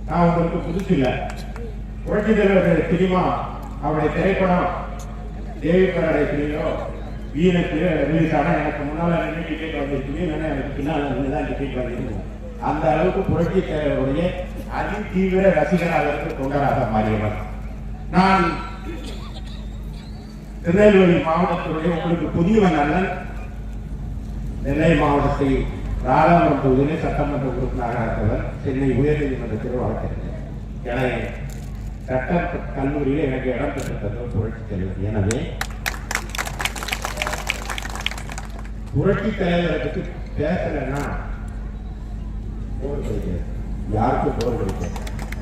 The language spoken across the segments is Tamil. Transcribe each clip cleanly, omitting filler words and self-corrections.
நான் உங்களுக்கு புதுசு இல்லை. புரட்சி தலைவர் சினிமா அவருடைய திரைப்படம் தேவிப்பரடை சினிமோ வீரத்து ரிலீஸ் ஆனால் எனக்கு முன்னால் நின்று டிக்கெட் வாங்கியிருக்கீங்க, இல்லைன்னா எனக்கு பின்னால் நின்று தான் டிக்கெட் வாங்கியிருக்கோம். அந்த அளவுக்கு புரட்சி தலைவருடைய அதி தீவிர ரசிகராக இருந்து தொண்டராக மாறியவர் நான். திருநெல்வேலி மாவட்டத்துடைய உங்களுக்கு புதியவன் அல்லன். நெல்லை மாவட்டத்தை ராதாபுரம் தொகுதியிலே சட்டமன்ற உறுப்பினராக இருந்தவர். சென்னை உயர்நீதிமன்றத்தில் வழக்கறிஞர். எனவே சட்ட கல்லூரியில் எனக்கு இடம் பெற்றது புரட்சி தலைவர். எனவே புரட்சி தலைவரை பற்றி பேசலைன்னா போர் கிடைக்காது, யாருக்கும் போர் கிடைக்காது.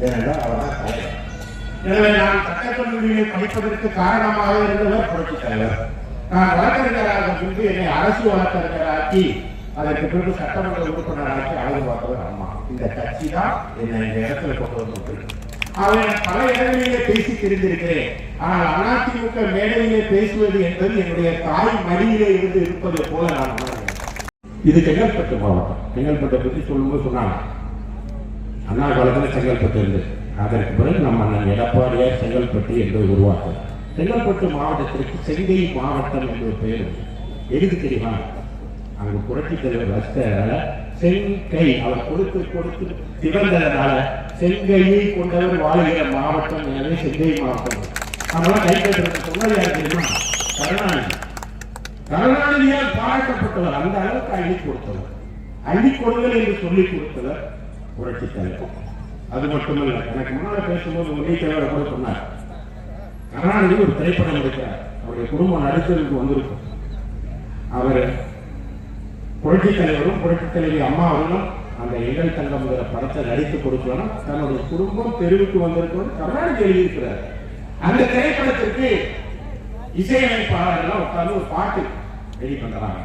ஏனென்றால் அவர் தான் தலைவர். எனவே நான் சட்டக்கல்லூரியை படிப்பதற்கு காரணமாக இருந்தவர் புரட்சி தலைவர். நான் வழக்கறிஞராக பின்பு என்னை அரசு வழக்கறிஞராக்கி அதற்கு பிறகு சட்டமன்ற உறுப்பினராக்கி அழகு பார்த்தவர் அம்மா. இந்த கட்சி தான் என்னை இந்த இடத்துல கொண்டு வந்து அவன் பல இடங்களிலே பேசி தெரிந்திருக்கிறேன். ஆனால் அதிமுக மேடையிலே பேசுவது என்பது என்னுடைய தாய் மடியிலே இருந்து இருப்பதை போல நான் உணர்கிறேன். இது செங்கல்பட்டு மாவட்டம். செங்கல்பட்டை பற்றி சொல்லும்போது சொன்னாங்க அண்ணா காலத்தில் செங்கல்பட்டு இருந்தது. அதற்கு பிறகு நம்ம அண்ணன் எடப்பாடியார் செங்கல்பட்டு என்று உருவாக்குறார். செங்கல்பட்டு மாவட்டத்திற்கு செங்கை மாவட்டம் என்ற ஒரு பெயர் எதுக்கு தெரியுமா? அங்கு புரட்சி தலைவர் வச்சதால செங்கை அவர் கொடுத்து கொடுத்து திறந்ததனால செங்கையை கொண்டவர் வாழ்கிற மாவட்டம். எனவே செங்கை மாவட்டம். நம்மளாம் கைப்பற்ற சொன்னது யார் தெரியுமா? கருணாநிதி. கருணாநிதியால் பாராட்டப்பட்டவர். அந்த அளவுக்கு அள்ளி கொடுத்தவர். அள்ளி கொடுங்கள் என்று சொல்லிக் கொடுத்தவர் புரட்சி தலைவர். அது மட்டுமல்ல, எனக்கு முன்னால் பேசும்போது உதவி தலைவரை கூட சொன்னார், கருணாநிதி ஒரு திரைப்படம் எடுக்கிறார், அவருடைய குடும்பம் நடித்ததுக்கு வந்திருக்கும். அவர் புரட்சி தலைவரும் புரட்சி தலைவி அம்மா அவர்களும் அந்த எங்கள் தங்கம்ங்கிற படத்தை நடித்து கொடுக்கணும். தன்னுடைய குடும்பம் தெருவுக்கு வந்திருக்கணும் கருணாநிதி எழுதியிருக்கிறார். அந்த திரைப்படத்திற்கு இசையமைப்பாளர்கள் உட்கார்ந்து ஒரு பாட்டு ரெடி பண்றாங்க.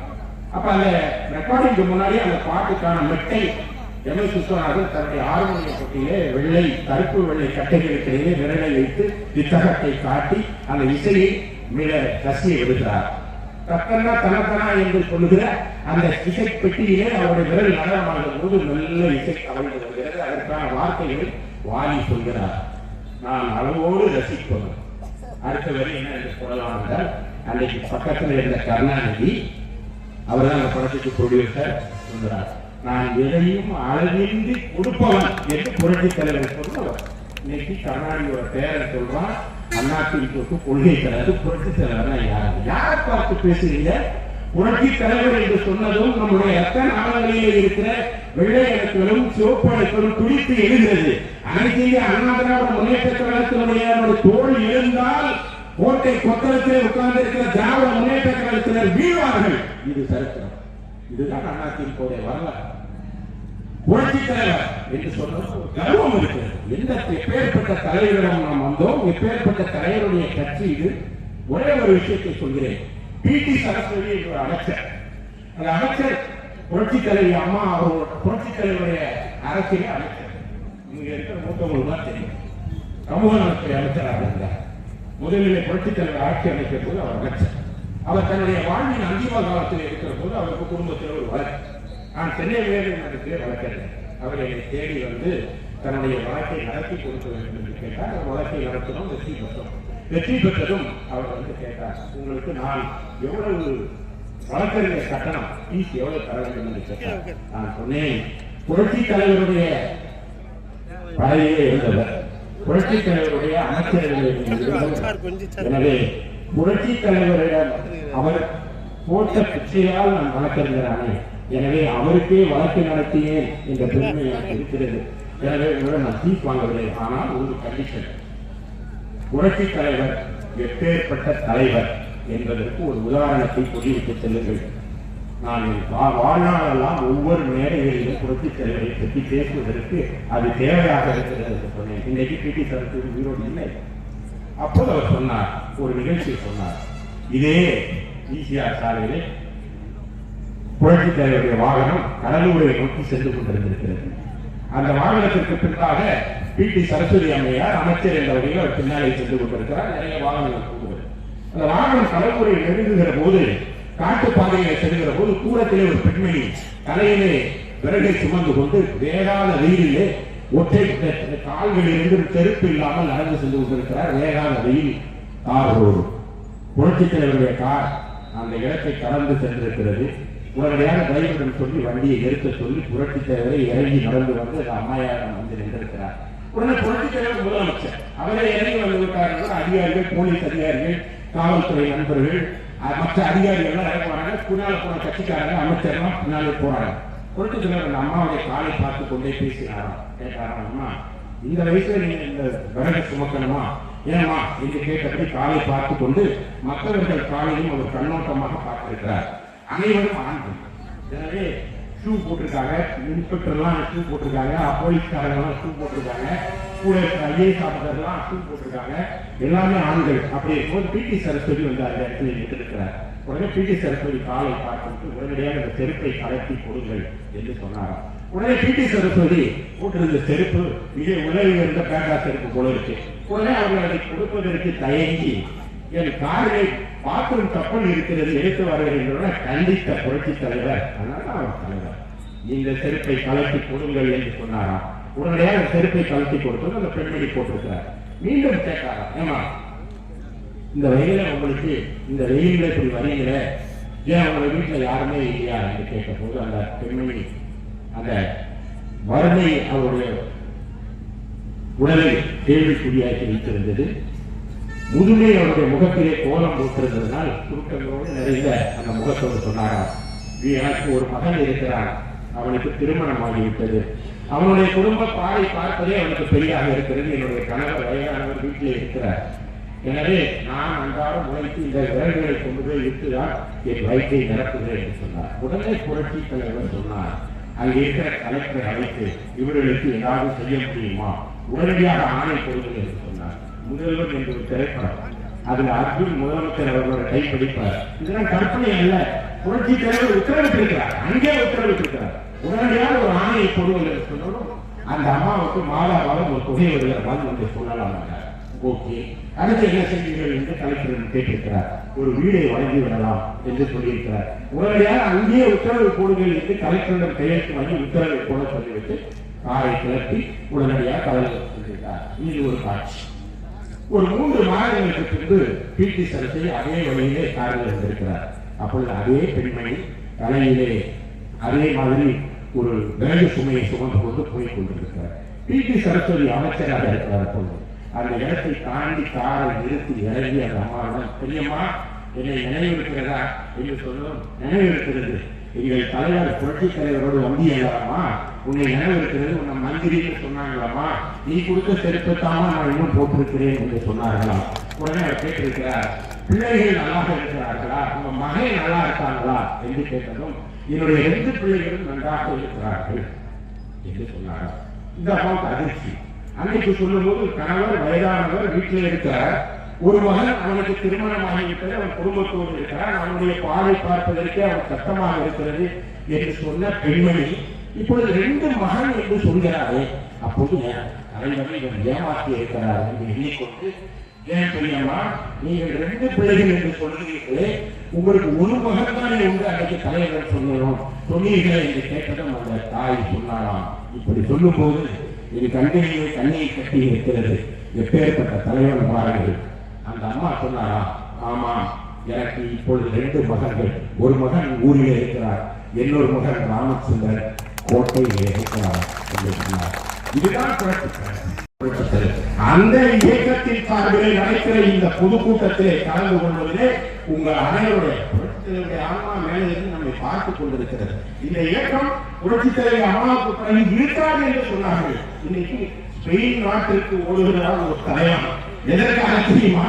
அப்ப அந்த ரெக்கார்டிங்க்கு முன்னாடி அந்த பாட்டுக்கான மெட்டை எம்எஸ் விஸ்வநாதன் தன்னுடைய ஆர்மோனிய பெட்டியிலே வெள்ளை கருப்பு வெள்ளை கட்டைகளுக்கிடையே விரலை வைத்து வித்தகத்தை காட்டி அந்த இசையை மிக ரசியை விடுகிறார். தக்கன்னா தனக்கனா என்று சொல்லுகிற அந்த இசை பெட்டியிலே அவருடைய விரல் நடனமாகிற போது நல்ல இசை கவர்ந்து வருகிறது. அதற்கான வார்த்தைகளை வாலி சொல்கிறார், நான் அளவோடு ரசிப்பது. அடுத்த வரை என்ன என்று சொல்லலாம் என்றால், அன்றைக்கு பக்கத்தில் இருந்த கருணாநிதி அவர் தான் அந்த படத்துக்கு ப்ரொடியூசர் சொல்கிறார், நான் எதையும் அளவின்றி கொடுப்பவன் என்று புரட்சி தலைவர் சொல்றவர். இன்னைக்கு கருணாநிதியோட பேரை சொல்றான், அதிமுக கொள்கை தலைவர் புரட்சி தலைவர். யாரை பார்த்து பேசுறீங்க? புரட்சி தலைவர் என்று சொன்னதும் நம்முடைய ரத்த நாளங்களிலே இருக்கிற வெள்ளை அணுக்களும் சிவப்பு அணுக்களும் துடித்து எழுகிறது. அனைத்து அண்ணா திராவிட முன்னேற்ற கழகத்தினுடைய தோல் எழுந்தால் கோட்டை கொத்தளத்திலே உட்கார்ந்து இருக்கிற திராவிட முன்னேற்ற கழகத்தினர் வீழ்வார்கள். இது சரித்திரம். இதுதான் அதிமுக வரலாறு. புரட்சி தலைவர் என்று சொன்னது கர்வம் இருக்கிறது. எந்த எப்பேற்பட்ட தலைவரிடம் நாம் வந்தோம், எப்பேற்பட்ட தலைவருடைய கட்சி இது. ஒரே ஒரு விஷயத்தை சொல்கிறேன். பிடி சரஸ்வதி என்ற அமைச்சர், அந்த அமைச்சர் புரட்சி தலைவி அம்மா அவரோட புரட்சி தலைவருடைய அரசியலே அமைச்சர். இங்க இருக்கிற மூத்தவங்களுக்கு தான் தெரியும். சமூக நலத்துறை அமைச்சராக இருந்தார். முதலிலே புரட்சி தலைவர் ஆட்சி அமைக்கிற போது அவர் அமைச்சர். அவர் தன்னுடைய வாழ்வின் அந்திம காலத்தில் இருக்கிற போது அவருக்கு குடும்பத்தில் ஒரு வழக்கு. நான் சென்னை உயர்நீதிமன்றத்திலே வழக்கறிஞர். அவர் என்னை தேடி வந்து தன்னுடைய வழக்கை நடத்தி கொடுக்க வேண்டும் என்று கேட்டார். அந்த வழக்கை நடத்தினோம், வெற்றி பெற்றோம். வெற்றி பெற்றதும் அவர் வந்து கேட்டார், உங்களுக்கு நான் எவ்வளவு வழக்கறிஞர் கட்டணம் ஃபீஸ் எவ்வளவு தர வேண்டும் என்று கேட்டார். நான் சொன்னேன், புரட்சி தலைவருடைய பதவியிலே இருந்தவர், புரட்சி தலைவருடைய அமைச்சர்கள். எனவே புரட்சி தலைவரிடம் அவர் போட்ட பிச்சையால் நான் வழக்கறிஞரானே. எனவே அவருக்கே வழக்கு நடத்தினேன் என்ற பெருமை எனக்கு இருக்கிறது. எனவே உங்களிடம் நான் ஃபீஸ் வாங்கவில்லை. ஆனால் ஒரு கண்டிஷன், புரட்சி தலைவர் எப்பேற்பட்ட தலைவர் என்பதற்கு ஒரு உதாரணத்தை சொல்லிவிட்டு செல்லுங்கள். நான் வாழ்நாளெல்லாம் ஒவ்வொரு மேடைகளிலும் புரட்சி தலைவரை பற்றி பேசுவதற்கு அது தேவையாக இருக்கிறது என்று சொன்னேன். இன்றைக்கு பிடி சரஸ்வதி உயிரோடு இல்லை. அப்போது அவர் சொன்னார், ஒரு நிகழ்ச்சியை சொன்னார், இதே ஈசிஆர் சாலையிலே புரட்சி தலைவருடைய வாகனம் கடலூரை நோக்கி சென்று கொண்டிருந்திருக்கிறது. அந்த வாகனத்திற்கு பின்பாக பிடி சரஸ்வதி அம்மையார் அமைச்சர் என்ற வகையில் அவர் பின்னாலே சென்று கொண்டிருக்கிறார். நிறைய வாகனங்கள் போகுது. அந்த வாகனம் கடலூரை நெருங்குகிற போது, காட்டுப்பாதையை செல்கிற போது தூரத்திலே ஒரு பெண்மணி தலையிலே விறகை சுமந்து கொண்டு வேகாத வெயிலிலே ஒற்றை கால்களிலிருந்து செருப்பு இல்லாமல் நடந்து சென்று கொண்டிருக்கிறார். வேகாத வெயில், கார் ரோடு. புரட்சித் தலைவருடைய கார் அந்த இடத்தை கடந்து சென்றிருக்கிறது. உடனடியாக டிரைவரிடம் சொல்லி வண்டியை நிறுத்த சொல்லி புரட்சித் தலைவரை இறங்கி நடந்து வந்து அம்மையாரிடம் வந்து நின்றிருக்கிறார். உடனே புரட்சித் தலைவர் முதலமைச்சர் அவரை இறங்கி வந்து விட்டார்கள். அதிகாரிகள், போலீஸ் அதிகாரிகள், காவல்துறை நண்பர்கள், மற்ற அதிகாரிகள் எல்லாம் இறங்குவாங்க. பின்னால போன கட்சிக்காரங்க, அமைச்சர்லாம் பின்னாலே போறாங்க. புரட்சித் தலைவர் அந்த அம்மாவுடைய காலை பார்த்து கொண்டே பேசினாராம். கேட்டாராம், அம்மா இந்த வயசுல நீங்க இந்த விறகு சுமக்கணுமா ஏமா என்று கேட்டபடி காலை பார்த்து கொண்டு மற்றவர்கள் காலையும் ஒரு கண்ணோட்டமாக பார்த்திருக்கிறார். அனைவரும் ஆண்கள். எனவே ஷூ போட்டிருக்காங்க, இன்ஸ்பெக்டர்லாம் ஷூ போட்டிருக்காங்க, போலீஸ்காரங்கெல்லாம் ஷூ போட்டிருக்காங்க, கூட ஐஏஎஸ் ஆஃபீஸர்லாம் ஷூ போட்டிருக்காங்க, எல்லாமே ஆண்கள். அப்படி இருக்கும்போது பிடி சரஸ்வதி வந்து அந்த இடத்துல நின்றிருக்கிறார். உடனே பிடி சரஸ்வதி காலை பார்த்து உடனடியாக இந்த செருப்பை கலட்டி கொடுங்கள் என்று சொன்னாராம். உடனே பிடி சரஸ்வதி போட்டிருந்த செருப்பு மிக உலகில் இருந்த பேட்டா செருப்பு போல இருக்கு. உடனே அவர்கள் அதை கொடுப்பதற்கு தயங்கி என் காரில் பாத்ரூம் கப்பல் இருக்கிறது எடுத்து வருகிறேன் கண்டித்த புரட்சித் தலைவர். அதனால அவர் தலைவர் இந்த செருப்பை கலட்டி கொடுங்கள் என்று சொன்னாராம். உடனடியாக செருப்பை கலட்டி கொடுத்தது அந்த பெண்மணி போட்டிருக்கிறார். மீண்டும் கேட்காராம், ஏமா இந்த வெயில உங்களுக்கு இந்த வெயில இப்படி வரீங்கள, ஏன் உங்க வீட்டுல யாருமே இல்லையா என்று கேட்ட போது அந்த பெண்மணி அந்த வறுமை அவருடைய உடலை கேள்விக்குறியாக்கி வைத்திருந்தது. முதுமை அவருடைய முகத்திலே கோலம் போட்டிருந்ததனால் சுருக்கங்களோடு நிறைந்த அந்த முகத்தோடு சொன்னாராம், எனக்கு ஒரு மகன் இருக்கிறான், அவனுக்கு திருமணம் ஆகிவிட்டது, அவனுடைய குடும்ப பாதை பார்ப்பதே அவனுக்கு பெரிதாக இருக்கிறது, என்னுடைய கணவர் வயதானவர் வீட்டிலே இருக்கிறார், எனவே நான் அன்றாடம் உழைத்து இந்த விறகுகளை கொண்டு போய் விட்டுதான் என் வயிற்றை நிரப்புகிறேன் என்று சொன்னார். உடனே புரட்சி தலைவர் சொன்னார், அங்கே இருக்கிற கலெக்டரை அழைத்து இவர்களுக்கு ஏதாவது செய்ய முடியுமா, உடனடியாக ஆணை கொடுங்கள் என்று சொன்னார். முதல்வர் என்ற ஒரு திரைப்படம், அதுல அர்ஜுன் முதலமைச்சர் அவர்களோட கைப்பிடிப்பார். இதெல்லாம் கற்பனை அல்ல, புரட்சி தலைவர் உத்தரவிட்டிருக்கிறார், அங்கே உத்தரவிட்டிருக்கிறார். உடனடியாக ஒரு ஆணையை கொடுங்கள் என்று சொன்னதும் அந்த அம்மாவுக்கு மாதாவாக ஒரு தொகை வருகிற மாதிரி வந்து சொல்லலாம். ஓகே, அடுத்து என்ன செய்வீர்கள் என்று கலெக்டர் கேட்டிருக்கிறார். ஒரு வீடை வழங்கி விடலாம் என்று சொல்லியிருக்கிறார். உடனடியாக அங்கேயே உத்தரவு போடுங்கள் என்று கலெக்டரிடம் கையெழுத்து வாங்கி உத்தரவை போட சொல்லிவிட்டு காரை கிளப்பி உடனடியாக கவலை சொல்லியிருக்கிறார். இது ஒரு காட்சி. ஒரு 3 மாதங்களுக்கு பின்பு பிடி சரஸ்வதி அதே வழியிலே காரில் இருந்திருக்கிறார். அப்பொழுது அதே பெண்மணி தலையிலே அதே மாதிரி ஒரு விறகு சுமையை சுமந்து கொண்டு போய் கொண்டிருக்கிறார். பிடி சரஸ்வதி அமைச்சராக இருக்கிறார். அப்பொழுது அந்த இடத்தை தாண்டி காரை நிறுத்தி இறங்கி அந்த அம்மாவிடம், பெரியம்மா என்னை நினைவு இருக்கிறதா என்று சொல்லும். நினைவு இருக்கிறது, எங்கள் தலைவர் புரட்சி தலைவரோடு வந்தி அல்லலாமா, உன்னை நினைவு இருக்கிறது, உன்னை மந்திரின்னு சொன்னாங்களாமா, நீ கொடுத்த செருப்பத்தாமா நான் இன்னும் போட்டிருக்கிறேன் என்று சொன்னார்களாம். உடனே அவர் கேட்டிருக்கிறார், பிள்ளைகள் நல்லாக இருக்கிறார்களா, உங்க மகன் நல்லா இருக்காங்களா என்று கேட்டதும் என்னுடைய 2 பிள்ளைகளும் நன்றாக இருக்கிறார்கள் என்று சொன்னார்கள். இந்த அம்மாவுக்கு அதிர்ச்சி. அன்னைக்கு சொல்லும் போது கணவர் வயதானவர் வீட்டில் இருக்கிறார், ஒரு மகன் அவனுக்கு திருமணமாகிவிட்டது, அவன் குடும்பத்தோடு இருக்கிறார், அவனுடைய பாதை பார்ப்பதற்கே அவன் கஷ்டமாக இருக்கிறது என்று சொன்ன பெண்மணி இப்பொழுது 2 மகன் என்று சொல்கிறாரே, அப்போது தலைவரை இவன் ஏமாற்றி இருக்கிறார் என்று எண்ணிக்கொண்டு, ஏன் பெரியம்மா நீங்கள் 2 பிள்ளைகள் என்று சொல்கிறீர்களே, உங்களுக்கு ஒரு மகன் தானே உண்டு அன்றைக்கு தலைவர் சொன்னீர்கள் என்று கேட்டதும் அந்த தாய் சொன்னாராம். இப்படி சொல்லும் போது இது கண்ணிலே கண்ணியை கட்டி இருக்கிறது, எப்பேற்பட்ட தலைவன் பாருங்கள். அந்த அம்மா சொன்னாரா, ஆமா எனக்கு இப்பொழுது 2 மகன்கள், ஒரு மகன் ஊரிலே இருக்கிறார், இன்னொரு மகன் ராமச்சந்திரன் கோட்டையிலே இருக்கிறார் என்று சொன்னார். இதுதான் அந்த இயக்கத்தின் சார்பிலே நடக்கிற இந்த பொதுக்கூட்டத்திலே கலந்து கொள்வதிலே உங்கள் அனைவருடைய புரட்சித்தலைவருடைய ஆன்மா மேலே இருந்து நம்மை பார்த்துக் கொண்டிருக்கிறது. இந்த இயக்கம் புரட்சித்தலைவர் அம்மாவுக்கு பிறகு இருக்காது என்று சொன்னார்கள். இன்னைக்கு ஸ்பெயின் நாட்டிற்கு ஓடுகிறார் ஒரு தலைவன். எதற்காக தெரியுமா?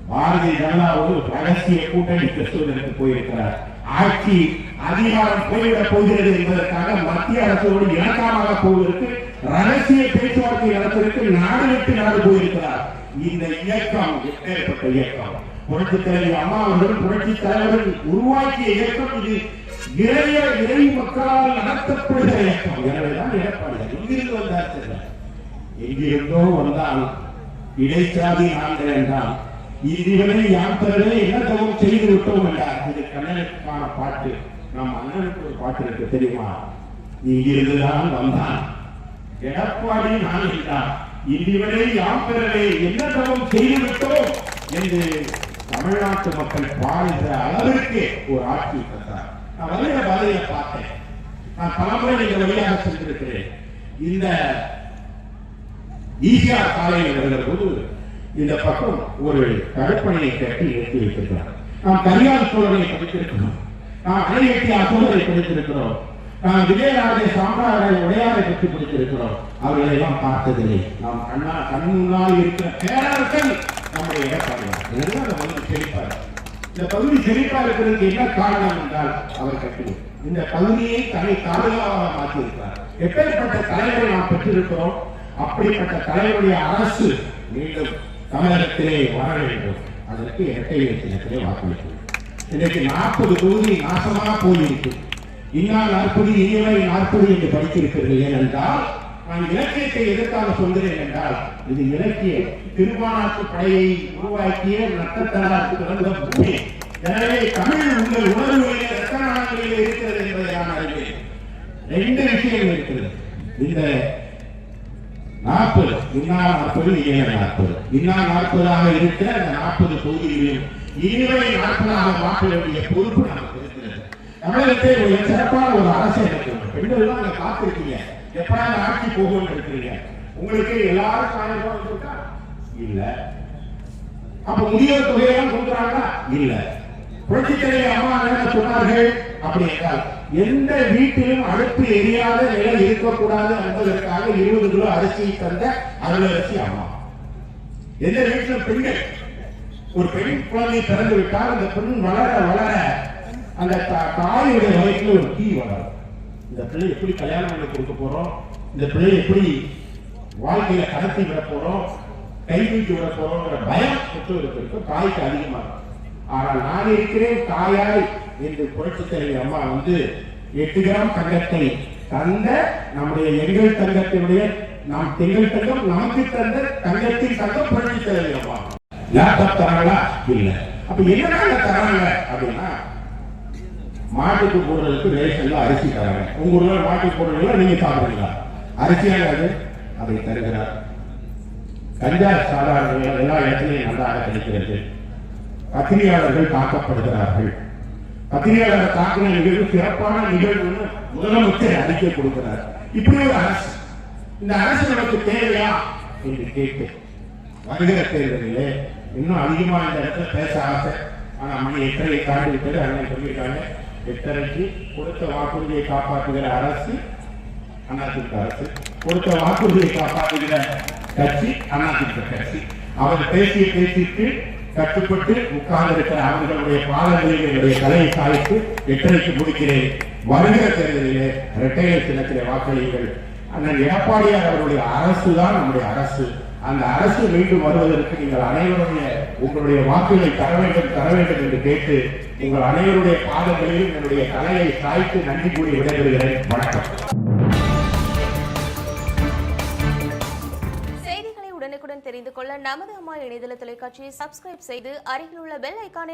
பாரதிய ஜனதாவோடு ரகசிய கூட்டணி பேசுவதற்கு போயிருக்கிறார். ஆட்சி அதிகாரம் போய்விடப் போகிறது என்பதற்காக மத்திய அரசோடு இணக்கமாக போவதற்கு ரகசிய பேச்சுவார்த்தை நடத்துவதற்கு நாடு விட்டு நாடு போயிருக்கிறார். இந்த இயக்கம் எப்பேற்பட்ட இயக்கம்! புரட்சி தலைவர் அம்மா அவர்கள் புரட்சி தலைவர்கள் உருவாக்கிய இயக்கம். இது இறை மக்களால் நடத்தப்படுகிற இயக்கம். எனவேதான் எடப்பாடி எங்கிருந்து வந்தார், எங்கிருந்தோ வந்தால் இடைச்சாதி நாங்கள் என்றால் இதுவரை யாம் தரவே என்ன தவம் செய்து விட்டோம் என்றார். இது கண்ணனுக்கான பாட்டு. நம் அண்ணனுக்கு ஒரு பாட்டு இருக்கு தெரியுமா? இங்கிருந்துதான் வந்தான், எடப்பாடி நான் என்றார். இதுவரை யாம் பெறவே என்ன தவம் செய்துவிட்டோம் என்று தமிழ்நாட்டு மக்கள் பாடுகிற அளவிற்கு ஒரு ஆட்சி தந்தார். நான் வருகிற பாதையை பார்த்தேன். நான் பலமுறை இந்த வழியாக சென்றிருக்கிறேன். இந்த ஈசிஆர் சாலையில் வருகிற போது இந்த பக்கம் ஒரு தடுப்பணையை கட்டி நிறுத்தி வைத்திருக்கிறார். நாம் கரியால் சோழரை படித்திருக்கிறோம், நாம் அணையெட்டி அசோதரை படித்திருக்கிறோம், நாம் விஜயராஜ சாம்ராஜை உடையாரை பற்றி படித்திருக்கிறோம். அவர்களை எல்லாம் பார்த்ததில்லை. நாம் கண் முன்னால் இருக்கிற பேரரசன் நம்முடைய எடப்பாடி செழிப்பார். இந்த பகுதி செழிப்பா இருக்கிறதுக்கு என்ன காரணம் என்றால் அவர் கட்டுவோம். இந்த பகுதியை தனி தாலுகாவாக மாற்றியிருக்கிறார். எப்பேற்பட்ட தலைவரை நாம் பெற்றிருக்கிறோம். அப்படிப்பட்ட தலைவருடைய அரசு மீண்டும் தமிழகத்திலே வர வேண்டும். அதற்கு இரட்டை இலக்கியத்திலே வாக்களிக்கும். இன்றைக்கு 40 தொகுதி நாசமாக போயிருக்கு. இன்னால் 40 இனிமை 40 என்று படித்திருக்கிறது. ஏனென்றால் நான் இலக்கியத்தை எதற்காக சொல்கிறேன் என்றால் இது இலக்கிய திருமாநாட்டு படையை உருவாக்கிய நட்டத்தனாருக்கு பிறந்த பூமி. எனவே தமிழ் உங்கள் உணர்வுகளிலே ரத்தனாங்களிலே இருக்கிறது என்பதை நான் அறிவேன். 2 விஷயங்கள் இருக்கிறது. இந்த 40 இன்னால் 40 இனிமை 40 இன்னால் 40ஆக இருக்கிற அந்த 40 தொகுதிகளையும் இனிமை 40ஆக மாற்ற வேண்டிய பொறுப்பு நமக்கு இருக்கிறது. தமிழகத்தை ஒரு சிறப்பான ஒரு அரசு இருக்கிறது. பெண்கள் தான் அங்க காத்திருக்கீங்க. எப்படா ஆட்சி போகும் இருக்கிறீங்க. உங்களுக்கு எல்லாரும் சாயந்தரம் இருக்கா இல்ல. அப்ப முதியோர் தொகையெல்லாம் கொடுக்குறாங்களா இல்ல. புரட்சித் தலைவர் அம்மா என்ன சொன்னார்கள் அப்படி என்றால் எந்த வீட்டிலும் அடுப்பு எரியாத நிலை இருக்கக்கூடாது என்பதற்காக 20 கிலோ அரிசி தந்த அருளரசி அம்மா. எந்த வீட்டிலும் பெண்கள் ஒரு பெண் குழந்தை பிறந்து விட்டால் அந்த பெண் வளர வளர அந்த தாயுடைய வயிற்றுல ஒரு தீ வளரும். இந்த பிள்ளை எப்படி கல்யாணம் பண்ணி கொடுக்க போறோம், இந்த பிள்ளை எப்படி வாழ்க்கையில கடத்தி விட போறோம், கை தூக்கி விட போறோம்ங்கிற பயம் பெற்றோருக்கு தாய்க்கு அதிகமா இருக்கும். ஆனால் நான் இருக்கிறேன் தாயாய் என்று புரட்சித் தலைவர் அம்மா 8 கிராம் தங்கத்தை தந்த நம்முடைய எங்கள் தங்கத்தினுடைய நாம் எங்கள் தங்கம் நமக்கு தந்த தங்கத்தின் தங்கம் புரட்சித் தலைவர் அம்மா. லேப்டாப் தராங்களா இல்ல. அப்ப என்ன தராங்க அப்படின்னா மாட்டுக்கு போடுறதுக்கு ரேஷன்ல அரிசி தராங்க. உங்க ஊர்ல மாட்டுக்கு போடுறதுல நீங்க சாப்பிடுறீங்களா? அரிசியாக அதை தருகிறார். கஞ்சா சாதாரண எல்லா இடத்திலையும் நன்றாக கிடைக்கிறது. பத்திரிகையாளர்கள் தாக்கப்படுகிறார்கள். பத்திரிகையாளர் தாக்கின நிகழ்வு சிறப்பான நிகழ்வுன்னு முதலமைச்சர் அறிக்கை கொடுக்கிறார். இப்படி ஒரு அரசு, இந்த அரசு நமக்கு தேவையா என்று கேட்டு வருகிற தேர்தலிலே இன்னும் அதிகமா இந்த இடத்துல பேச ஆசை. ஆனா மணி 8:30 தாண்டி விட்டது. அண்ணன் சொல்லியிருக்காங்க 8:30க்கு கொடுத்த வாக்குறுதியை காப்பாற்றுகிற அரசு அதிமுக அரசு, கொடுத்த வாக்குறுதியை காப்பாற்றுகிற கட்சி அதிமுக கட்சி. அவர் பேசிய பேச்சுக்கு கட்டுப்பட்டு உட்கார்ந்திருக்கிற அவர்களுடைய பாதங்களில் என்னுடைய தலையை சாய்த்து 8:30க்கு முடிக்கிறேன். வருகிற தேர்தலிலே இரட்டை சின்னத்திலே வாக்களியுங்கள். அண்ணன் எடப்பாடியார் அவருடைய அரசு தான் நம்முடைய அரசு. அந்த அரசு மீண்டும் வருவதற்கு நீங்கள் அனைவருடைய உங்களுடைய வாக்குகளை தர வேண்டும் என்று கேட்டு உங்கள் அனைவருடைய பாதங்களிலும் என்னுடைய தலையை சாய்த்து நன்றி கூறி விடைபெறுகிறேன். வணக்கம். செய்திகளை உடனுக்குடன் தெரிந்து கொள்ள நமது அம்மா இணையதள தொலைக்காட்சியை சப்ஸ்கிரைப் செய்து அருகில் உள்ள பெல் ஐகானை